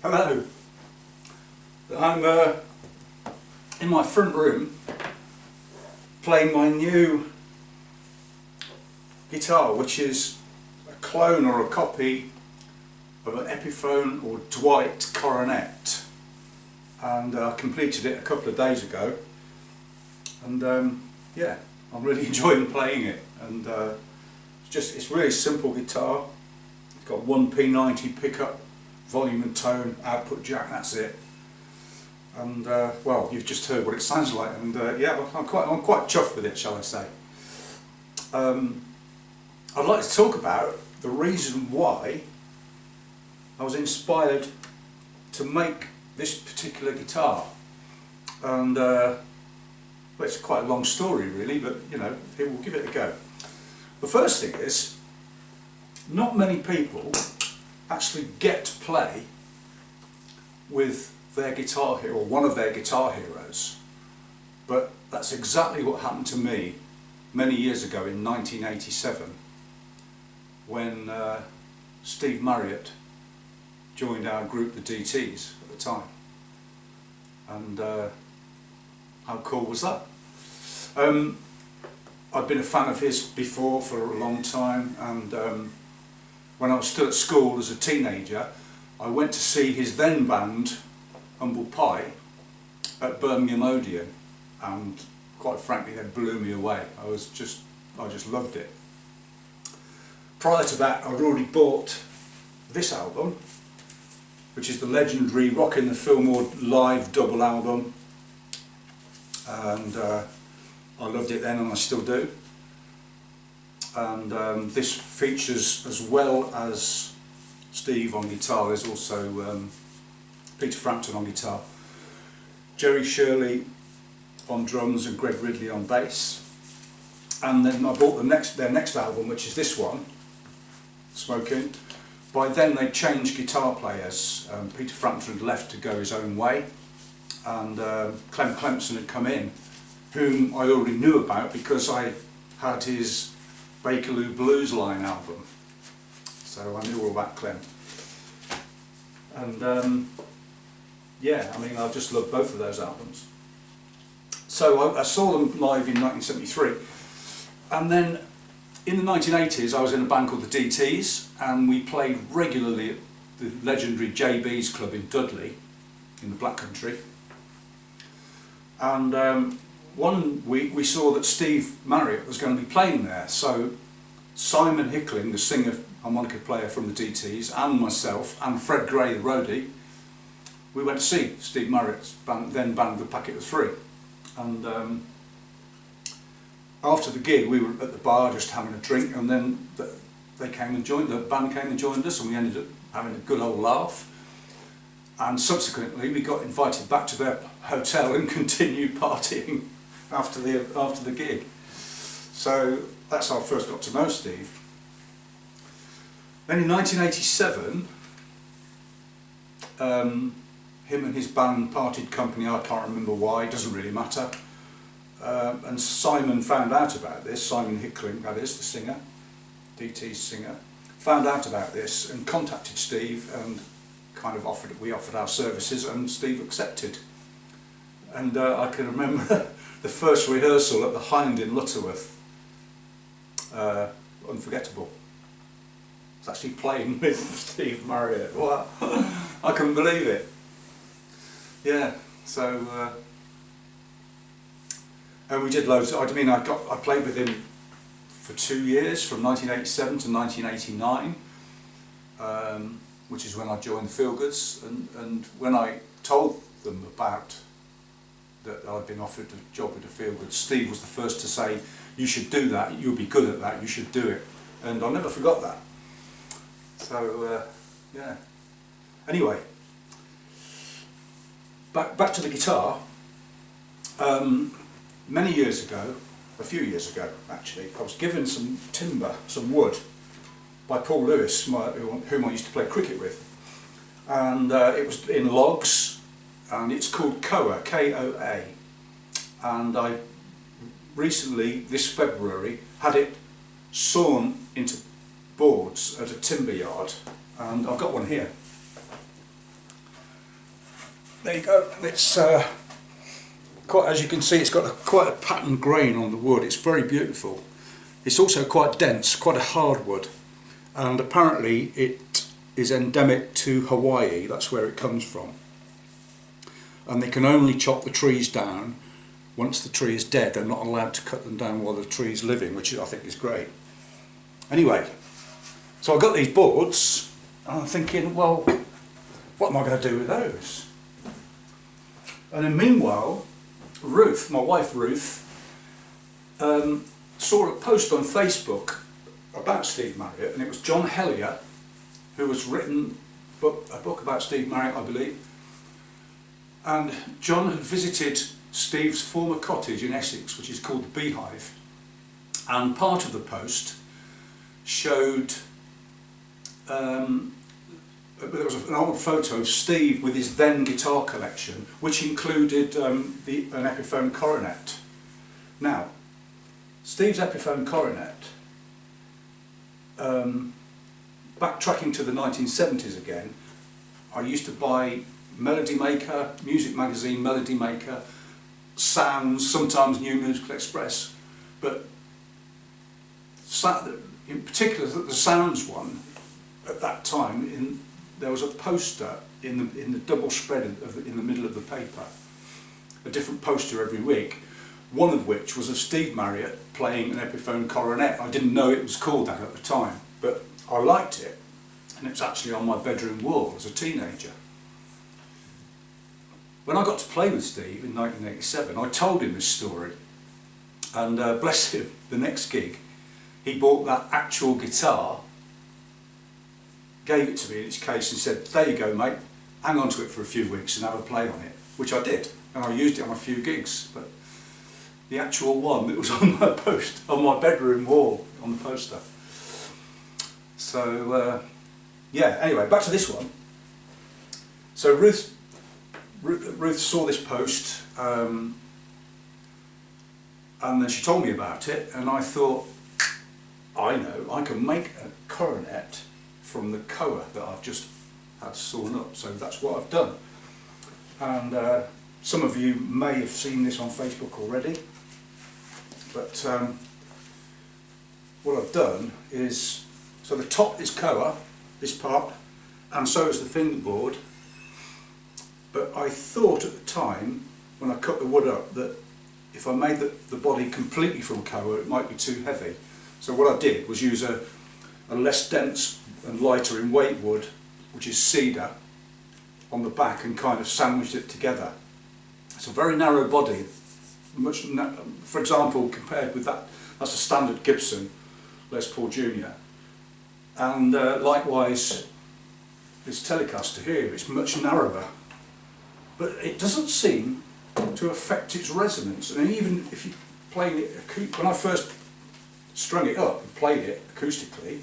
Hello. I'm in my front room playing my new guitar, which is a clone or a copy of an Epiphone or Dwight Coronet, and I completed it a couple of days ago, and yeah, I'm really enjoying playing it. And it's really simple guitar. It's got one P90 pickup, volume and tone, output jack, that's it. And well, you've just heard what it sounds like, and yeah, I'm quite chuffed with it, shall I say. I'd like to talk about the reason why I was inspired to make this particular guitar. And well, it's quite a long story really, but you know, we'll give it a go. The first thing is, not many people actually get to play with their guitar hero, or one of their guitar heroes, but that's exactly what happened to me many years ago in 1987 when Steve Marriott joined our group, the DTs, at the time. And how cool was that? I'd been a fan of his before for a long time, and when I was still at school as a teenager, I went to see his then band, Humble Pie, at Birmingham Odeon, and quite frankly they blew me away. I just loved it. Prior to that, I'd already bought this album, which is the legendary Rockin' the Fillmore live double album, and I loved it then and I still do. And this features, as well as Steve on guitar, there's also Peter Frampton on guitar, Jerry Shirley on drums and Greg Ridley on bass. And then I bought their next album, which is this one, Smoking. By then they changed guitar players. Peter Frampton had left to go his own way, and Clem Clemson had come in, whom I already knew about because I had his Bakerloo Blues Line album, so I knew all about Clem. And yeah, I mean, I just love both of those albums. So I saw them live in 1973, and then in the 1980s I was in a band called the DTs, and we played regularly at the legendary JB's club in Dudley in the Black Country. And one week we saw that Steve Marriott was going to be playing there, so Simon Hickling, the singer harmonica player from the DTs, and myself and Fred Gray, the roadie, we went to see Steve Marriott's band, then band The Packet of Three, and after the gig we were at the bar just having a drink, and then they came and joined, the band came and joined us, and we ended up having a good old laugh. And subsequently we got invited back to their hotel and continued partying after the gig. So that's how I first got to know Steve. Then in 1987, him and his band parted company. I can't remember why, it doesn't really matter. And Simon found out about this, Simon Hickling, that is, the singer, DT's singer, found out about this and contacted Steve and kind of we offered our services, and Steve accepted. And I can remember the first rehearsal at the Hind in Lutterworth, unforgettable. It's actually playing with Steve Marriott. Wow, I couldn't believe it. Yeah, so and we did loads. I mean, I played with him for 2 years, from 1987 to 1989. Which is when I joined Feelgoods, and when I told them about that I'd been offered a job with the Feelgoods, Steve was the first to say, "You should do that, you'll be good at that, you should do it." And I never forgot that. So, yeah. Anyway, back to the guitar. Many years ago, a few years ago actually, I was given some timber, some wood, by Paul Lewis, whom I used to play cricket with, and it was in logs, and it's called Koa, K-O-A, and I recently, this February, had it sawn into boards at a timber yard, and I've got one here. There you go. It's quite, as you can see, it's got quite a patterned grain on the wood. It's very beautiful. It's also quite dense, quite a hard wood. And apparently it is endemic to Hawaii, that's where it comes from. And they can only chop the trees down once the tree is dead. They're not allowed to cut them down while the tree is living, which I think is great. Anyway, so I got these boards, and I'm thinking, well, what am I going to do with those? And then meanwhile, Ruth, my wife Ruth, saw a post on Facebook about Steve Marriott, and it was John Hellier who has written a book about Steve Marriott, I believe. And John had visited Steve's former cottage in Essex, which is called the Beehive, and part of the post showed there was an old photo of Steve with his then guitar collection, which included an Epiphone Coronet. Now, Steve's Epiphone Coronet, backtracking to the 1970s again, I used to buy Melody Maker, music magazine Melody Maker, Sounds, sometimes New Musical Express, but in particular the Sounds one, at that time there was a poster in the double spread in the middle of the paper, a different poster every week, one of which was of Steve Marriott playing an Epiphone Coronet. I didn't know it was called that at the time, but I liked it, and it's actually on my bedroom wall as a teenager. When I got to play with Steve in 1987, I told him this story, and bless him, the next gig, he bought that actual guitar, gave it to me in its case and said, "There you go mate, hang on to it for a few weeks and have a play on it," which I did, and I used it on a few gigs, but the actual one that was on my on my bedroom wall, on the poster. So yeah, anyway, back to this one. So Ruth saw this post, and then she told me about it, and I thought, I know, I can make a coronet from the koa that I've just had sawn up, so that's what I've done. And some of you may have seen this on Facebook already, but what I've done is, so the top is koa, this part, and so is the fingerboard. But I thought at the time, when I cut the wood up, that if I made the body completely from koa, it might be too heavy. So what I did was use a less dense and lighter in weight wood, which is cedar, on the back and kind of sandwiched it together. It's a very narrow body, for example, compared with that, that's a standard Gibson Les Paul Junior, and likewise this Telecaster here, it's much narrower, but it doesn't seem to affect its resonance. And even if you playing it, when I first strung it up and played it acoustically,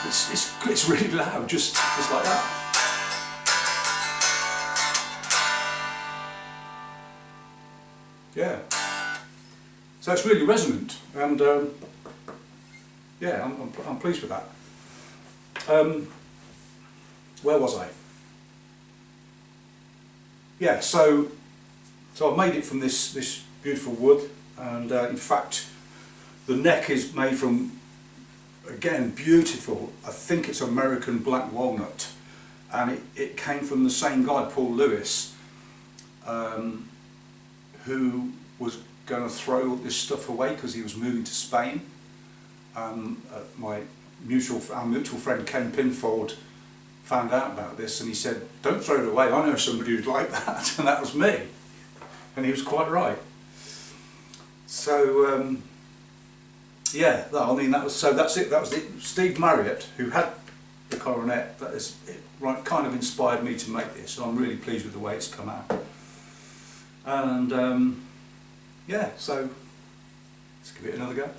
it's really loud, just like that. Yeah. So it's really resonant, and yeah, I'm pleased with that. Where was I? Yeah, so I made it from this beautiful wood, and in fact the neck is made from, again, beautiful, I think it's American black walnut, and it came from the same guy, Paul Lewis, who was going to throw this stuff away because he was moving to Spain. Our mutual friend Ken Pinfold found out about this, and he said, "Don't throw it away, I know somebody who'd like that," and that was me, and he was quite right. So yeah, I mean, that's it. That was Steve Marriott, who had the Coronet, that is right, kind of inspired me to make this, and I'm really pleased with the way it's come out. And yeah, so let's give it another go.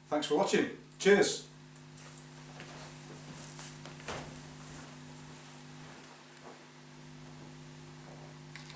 Thanks for watching. Cheers.